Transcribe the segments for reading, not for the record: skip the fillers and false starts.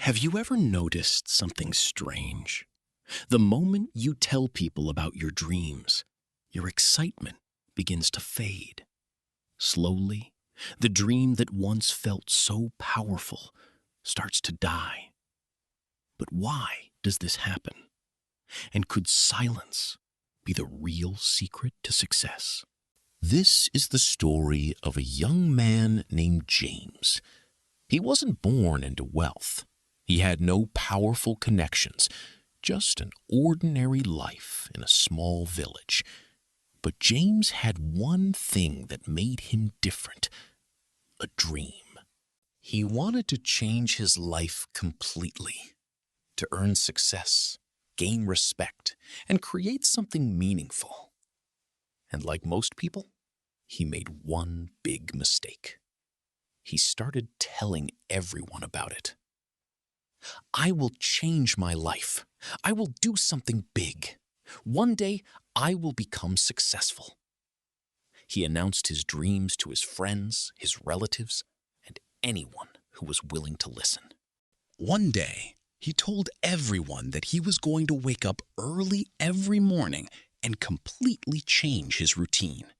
Have you ever noticed something strange? The moment you tell people about your dreams, your excitement begins to fade. Slowly, the dream that once felt so powerful starts to die. But why does this happen? And could silence be the real secret to success? This is the story of a young man named James. He wasn't born into wealth. He had no powerful connections, just an ordinary life in a small village. But James had one thing that made him different: a dream. He wanted to change his life completely, to earn success, gain respect, and create something meaningful. And like most people, he made one big mistake. He started telling everyone about it. "I will change my life. I will do something big. One day, I will become successful." He announced his dreams to his friends, his relatives, and anyone who was willing to listen. One day, he told everyone that he was going to wake up early every morning and completely change his routine.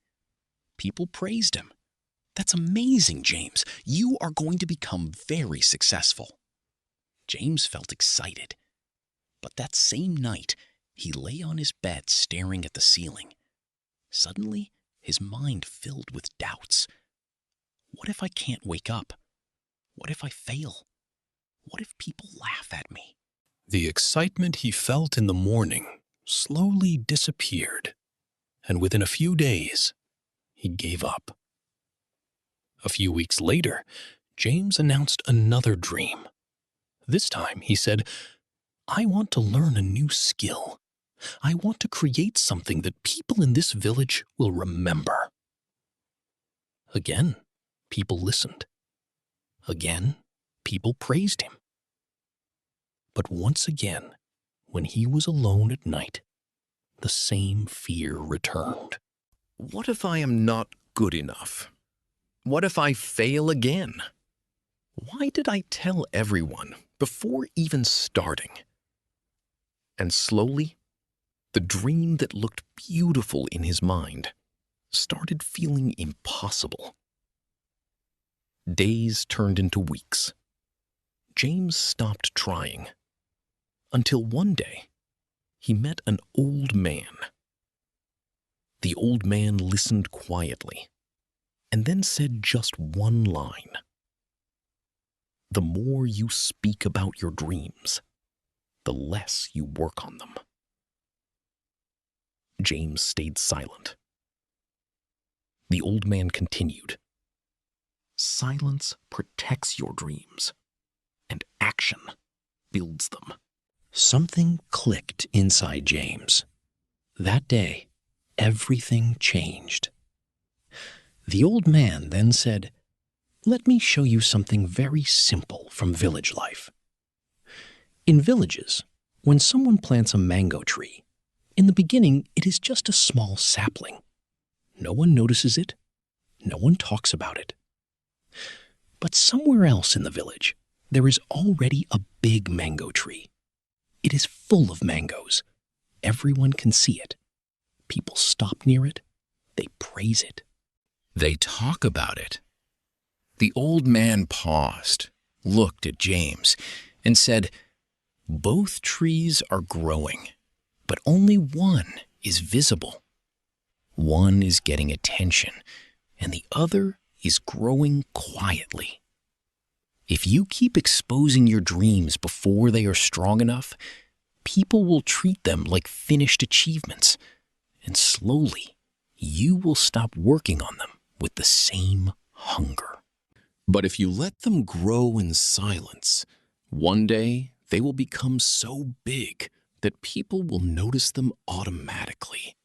People praised him. "That's amazing, James. You are going to become very successful." James felt excited. But that same night, he lay on his bed staring at the ceiling. Suddenly, his mind filled with doubts. What if I can't wake up? What if I fail? What if people laugh at me? The excitement he felt in the morning slowly disappeared, and within a few days, he gave up. A few weeks later, James announced another dream. This time, he said, "I want to learn a new skill. I want to create something that people in this village will remember." Again, people listened. Again, people praised him. But once again, when he was alone at night, the same fear returned. What if I am not good enough? What if I fail again? Why did I tell everyone before even starting? And slowly, the dream that looked beautiful in his mind started feeling impossible. Days turned into weeks. James stopped trying, until one day he met an old man. The old man listened quietly and then said just one line: "The more you speak about your dreams, the less you work on them." James stayed silent. The old man continued, "Silence protects your dreams, and action builds them." Something clicked inside James. That day, everything changed. The old man then said, "Let me show you something very simple from village life. In villages, when someone plants a mango tree, in the beginning it is just a small sapling. No one notices it. No one talks about it. But somewhere else in the village, there is already a big mango tree. It is full of mangoes. Everyone can see it. People stop near it. They praise it. They talk about it." The old man paused, looked at James, and said, "Both trees are growing, but only one is visible. One is getting attention, and the other is growing quietly. If you keep exposing your dreams before they are strong enough, people will treat them like finished achievements, and slowly you will stop working on them with the same hunger. But if you let them grow in silence, one day they will become so big that people will notice them automatically."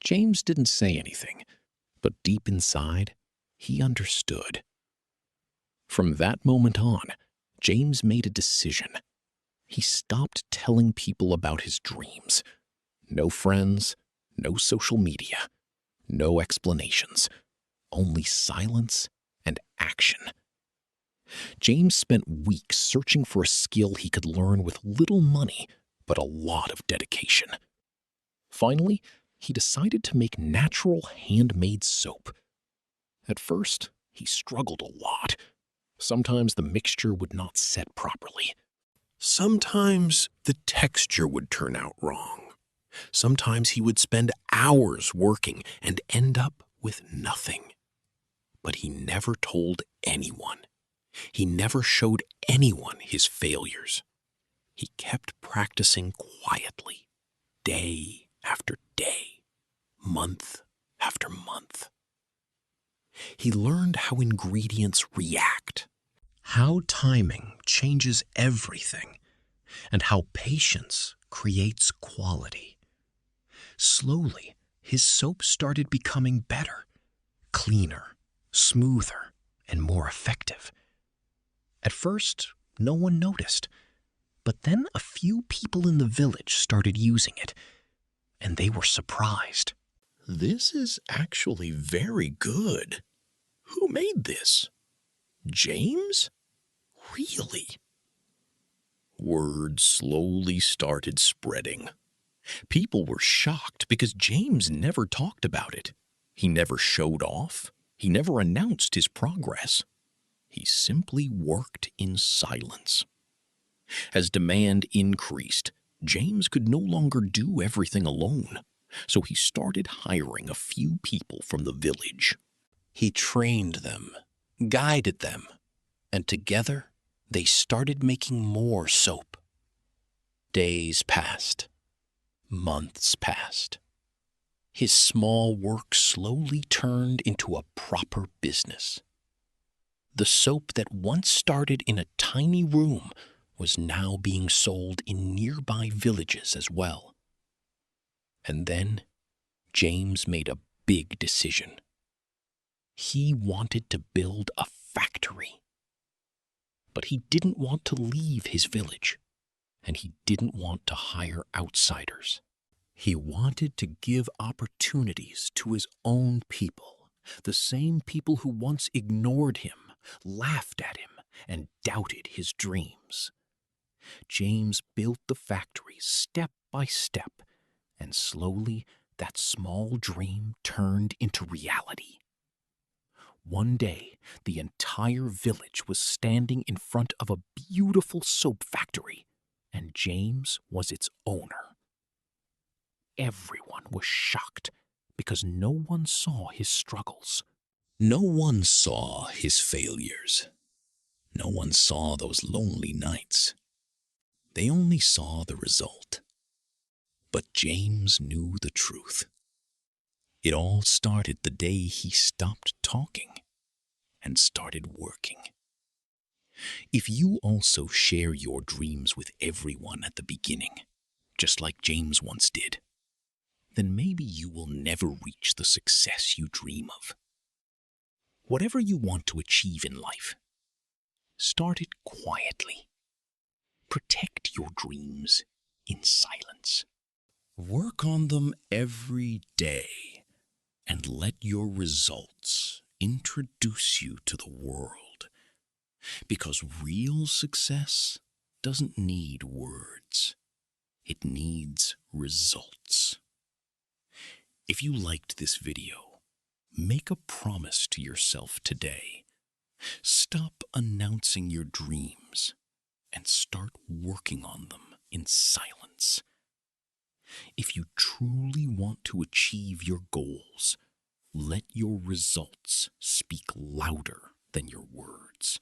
James didn't say anything, but deep inside, he understood. From that moment on, James made a decision. He stopped telling people about his dreams. No friends, no social media, no explanations, only silence and action. James spent weeks searching for a skill he could learn with little money, but a lot of dedication. Finally, he decided to make natural handmade soap. At first, he struggled a lot. Sometimes the mixture would not set properly. Sometimes the texture would turn out wrong. Sometimes he would spend hours working and end up with nothing. But he never told anyone. He never showed anyone his failures. He kept practicing quietly, day after day, month after month. He learned how ingredients react, how timing changes everything, and how patience creates quality. Slowly, his soap started becoming better, cleaner, smoother, and more effective. At first, no one noticed, but then a few people in the village started using it, and they were surprised. "This is actually very good. Who made this? James? Really?" Word slowly started spreading. People were shocked because James never talked about it. He never showed off. He never announced his progress. He simply worked in silence. As demand increased, James could no longer do everything alone, so he started hiring a few people from the village. He trained them, guided them, and together they started making more soap. Days passed. Months passed. His small work slowly turned into a proper business. The soap that once started in a tiny room was now being sold in nearby villages as well. And then James made a big decision. He wanted to build a factory. But he didn't want to leave his village, and he didn't want to hire outsiders. He wanted to give opportunities to his own people, the same people who once ignored him, laughed at him, and doubted his dreams. James built the factory step by step, and slowly that small dream turned into reality. One day, the entire village was standing in front of a beautiful soap factory, and James was its owner. Everyone was shocked because no one saw his struggles. No one saw his failures. No one saw those lonely nights. They only saw the result. But James knew the truth. It all started the day he stopped talking and started working. If you also share your dreams with everyone at the beginning, just like James once did, then maybe you will never reach the success you dream of. Whatever you want to achieve in life, start it quietly. Protect your dreams in silence. Work on them every day and let your results introduce you to the world. Because real success doesn't need words. It needs results. If you liked this video, make a promise to yourself today. Stop announcing your dreams and start working on them in silence. If you truly want to achieve your goals, let your results speak louder than your words.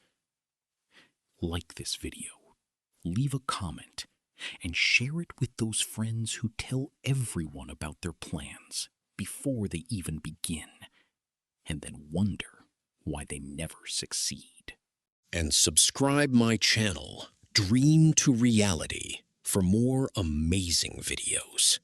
Like this video, leave a comment, and share it with those friends who tell everyone about their plans before they even begin, and then wonder why they never succeed. And subscribe my channel, Dream to Reality, for more amazing videos.